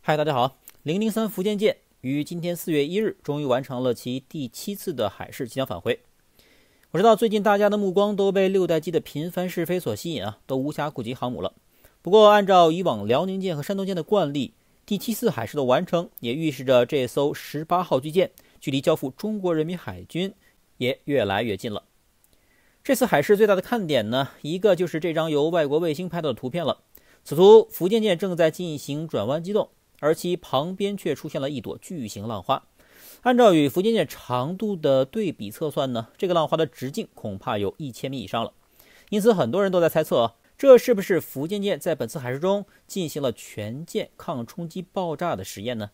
嗨，大家好。003福建舰于今天4月1日终于完成了其第7次的海试即将返回。我知道最近大家的目光都被6代机的频繁试飞所吸引都无暇顾及航母了。不过按照以往辽宁舰和山东舰的惯例，第7次海试的完成也预示着这艘18号巨舰距离交付中国人民海军也越来越近了。这次海试最大的看点呢，一个就是这张由外国卫星拍到的图片了。此图福建舰正在进行转弯机动，而其旁边却出现了一朵巨型浪花。按照与福建舰长度的对比测算呢，这个浪花的直径恐怕有1000米以上了。因此很多人都在猜测这是不是福建舰在本次海试中进行了全舰抗冲击爆炸的实验呢？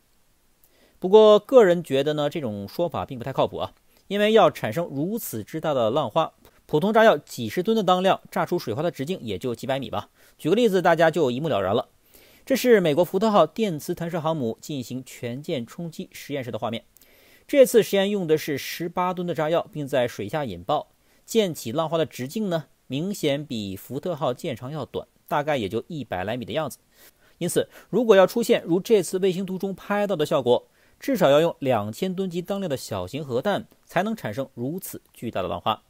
不过个人觉得呢，这种说法并不太靠谱因为要产生如此之大的浪花，普通炸药几十吨的当量炸出水花的直径也就几百米吧。举个例子，大家就一目了然了。这是美国福特号电磁弹射航母进行全舰冲击实验时的画面。这次实验用的是18吨的炸药，并在水下引爆，溅起浪花的直径呢，明显比福特号舰长要短，大概也就100来米的样子。因此如果要出现如这次卫星图中拍到的效果，至少要用2000吨级当量的小型核弹才能产生如此巨大的浪花。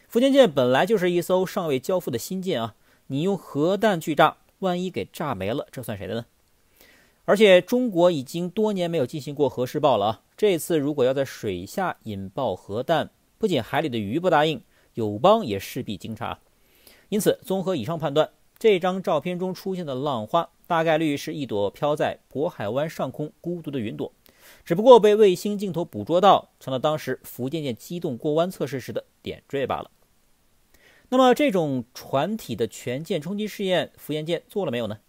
福建舰本来就是一艘尚未交付的新舰你用核弹去炸，万一给炸没了，这算谁的呢？而且中国已经多年没有进行过核试爆了这次如果要在水下引爆核弹，不仅海里的鱼不答应，友邦也势必惊诧。因此综合以上判断，这张照片中出现的浪花大概率是一朵飘在渤海湾上空孤独的云朵，只不过被卫星镜头捕捉到，成了当时福建舰机动过弯测试时的点缀罢了。那么这种船体的全舰冲击试验，福建舰做了没有呢？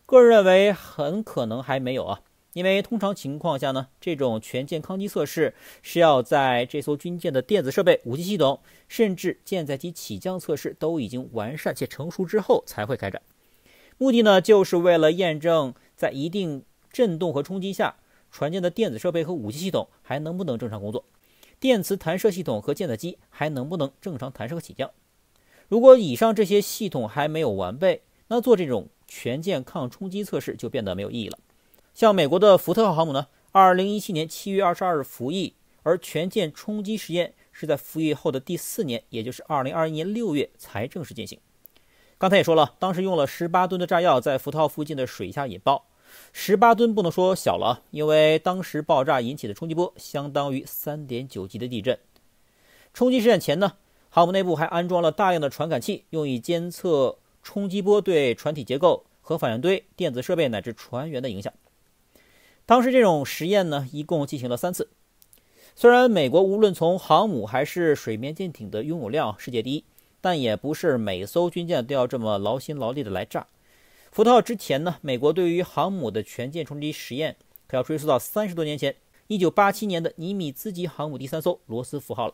个人认为很可能还没有因为通常情况下呢，这种全舰抗击测试是要在这艘军舰的电子设备、武器系统，甚至舰载机起降测试都已经完善且成熟之后才会开展。目的呢，就是为了验证在一定震动和冲击下，船舰的电子设备和武器系统还能不能正常工作，电磁弹射系统和舰载机还能不能正常弹射和起降。如果以上这些系统还没有完备，那做这种全舰抗冲击测试就变得没有意义了。像美国的福特号航母呢，2017年7月22日服役，而全舰冲击实验是在服役后的第4年，也就是2021年6月才正式进行。刚才也说了，当时用了18吨的炸药在福特号附近的水下引爆。18吨不能说小了因为当时爆炸引起的冲击波相当于3.9级的地震。冲击实验前呢，航母内部还安装了大量的传感器，用以监测冲击波对船体结构、核反应堆、电子设备乃至船员的影响。当时这种实验呢，一共进行了3次。虽然美国无论从航母还是水面舰艇的拥有量世界第一，但也不是每艘军舰都要这么劳心劳力的来炸。福特号之前呢，美国对于航母的全舰冲击实验可要追溯到30多年前，1987年的尼米兹级航母第3艘罗斯福号了。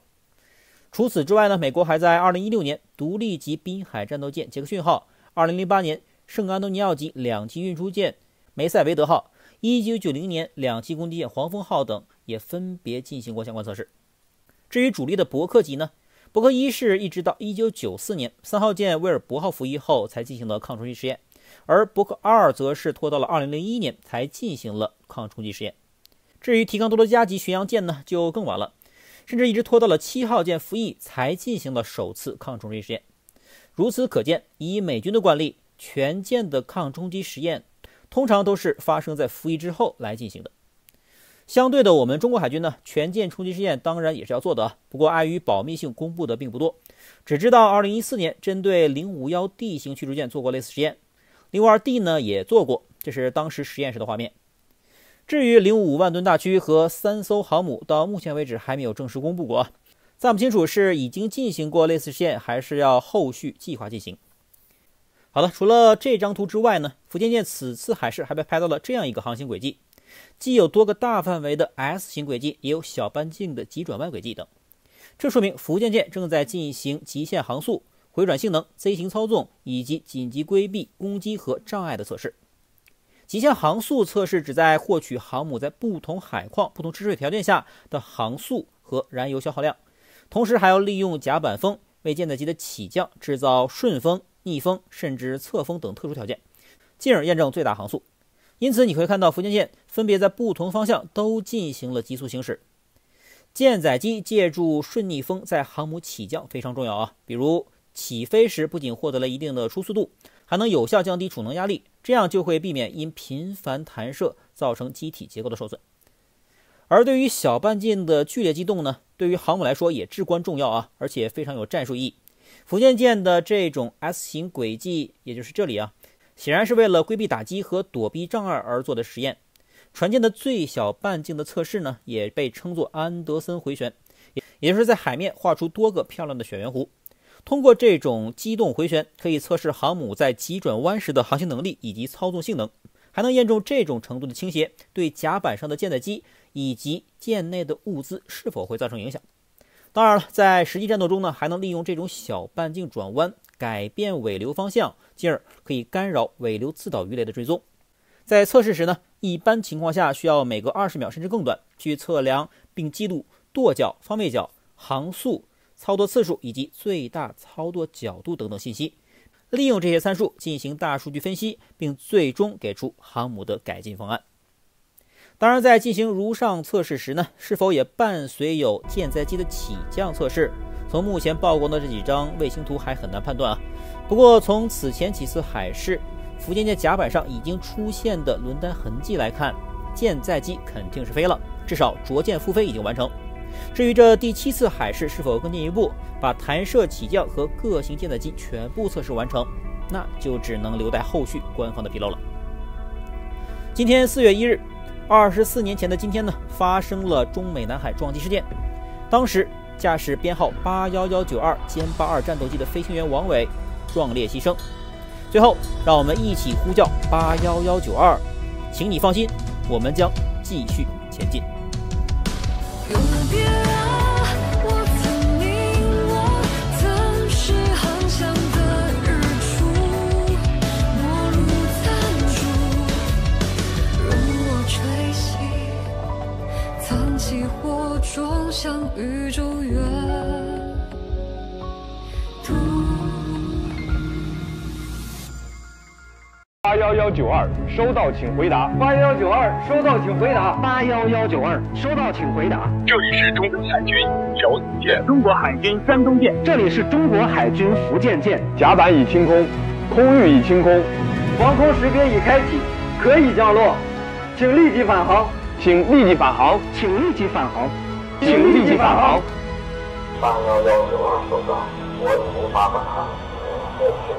除此之外呢，美国还在2016年独立级滨海战斗舰杰克逊号、2008年圣安东尼奥级2栖运输舰梅赛维德号、1990年2栖攻击舰黄蜂号等也分别进行过相关测试。至于主力的伯克级呢，伯克1是一直到1994年3号舰威尔伯号服役后才进行了抗冲击实验，而伯克2则是拖到了2001年才进行了抗冲击实验。至于提康多罗加级巡洋舰呢，就更晚了，甚至一直拖到了7号舰服役才进行了首次抗冲击实验。如此可见，以美军的惯例，全舰的抗冲击实验通常都是发生在服役之后来进行的。相对的，我们中国海军呢，全舰冲击实验当然也是要做的不过碍于保密性公布的并不多，只知道2014年针对 051D 型驱逐舰做过类似实验， 052D 呢也做过，这是当时实验时的画面。至于055万吨大驱和3艘航母，到目前为止还没有正式公布过暂不清楚是已经进行过类似实验，还是要后续计划进行。好了，除了这张图之外呢，福建舰此次海试还被拍到了这样一个航行轨迹，既有多个大范围的 S 型轨迹，也有小半径的急转弯轨迹等。这说明福建舰正在进行极限航速、回转性能、Z 型操纵以及紧急规避攻击和障碍的测试。极限航速测试旨在获取航母在不同海况、不同吃水条件下的航速和燃油消耗量，同时还要利用甲板风为舰载机的起降制造顺风、逆风甚至侧风等特殊条件，进而验证最大航速。因此你会看到福建舰分别在不同方向都进行了急速行驶。舰载机借助顺逆风在航母起降非常重要啊，比如起飞时不仅获得了一定的初速度，还能有效降低储能压力，这样就会避免因频繁弹射造成机体结构的受损。而对于小半径的剧烈机动呢，对于航母来说也至关重要啊，而且非常有战术意义。福建舰的这种 S 型轨迹，也就是这里啊，显然是为了规避打击和躲避障碍而做的实验。船舰的最小半径的测试呢，也被称作安德森回旋，也就是在海面画出多个漂亮的旋圆弧。通过这种机动回旋，可以测试航母在急转弯时的航行能力以及操纵性能，还能验证这种程度的倾斜对甲板上的舰载机以及舰内的物资是否会造成影响。当然了，在实际战斗中呢，还能利用这种小半径转弯改变尾流方向，进而可以干扰尾流自导鱼雷的追踪。在测试时呢，一般情况下需要每隔20秒甚至更短去测量并记录舵角、方位角、航速、操作次数以及最大操作角度等等信息，利用这些参数进行大数据分析，并最终给出航母的改进方案。当然，在进行如上测试时呢，是否也伴随有舰载机的起降测试？从目前曝光的这几张卫星图还很难判断啊。不过从此前几次海试，福建舰甲板上已经出现的轮胎痕迹来看，舰载机肯定是飞了，至少着舰复飞已经完成。至于这第7次海试是否更进一步，把弹射起降和各型舰载机全部测试完成，那就只能留待后续官方的披露了。今天4月1日，24年前的今天呢，发生了中美南海撞击事件。当时驾驶编号81192歼82战斗机的飞行员王伟壮烈牺牲。最后，让我们一起呼叫81192，请你放心，我们将继续前进。永别啊，我曾凝望，曾是航向的日出，末路残烛，容我吹熄，藏起火种，向宇宙远渡。81192收到，请回答。81192收到，请回答。81192收到，请回答。这里是中国海军辽宁舰，中国海军山东舰，这里是中国海军福建舰。甲板已清空，空域已清空，防空识别已开启，可以降落，请立即返航，请立即返航，请立即返航，请立即返航。81192收到，我已无法返航，请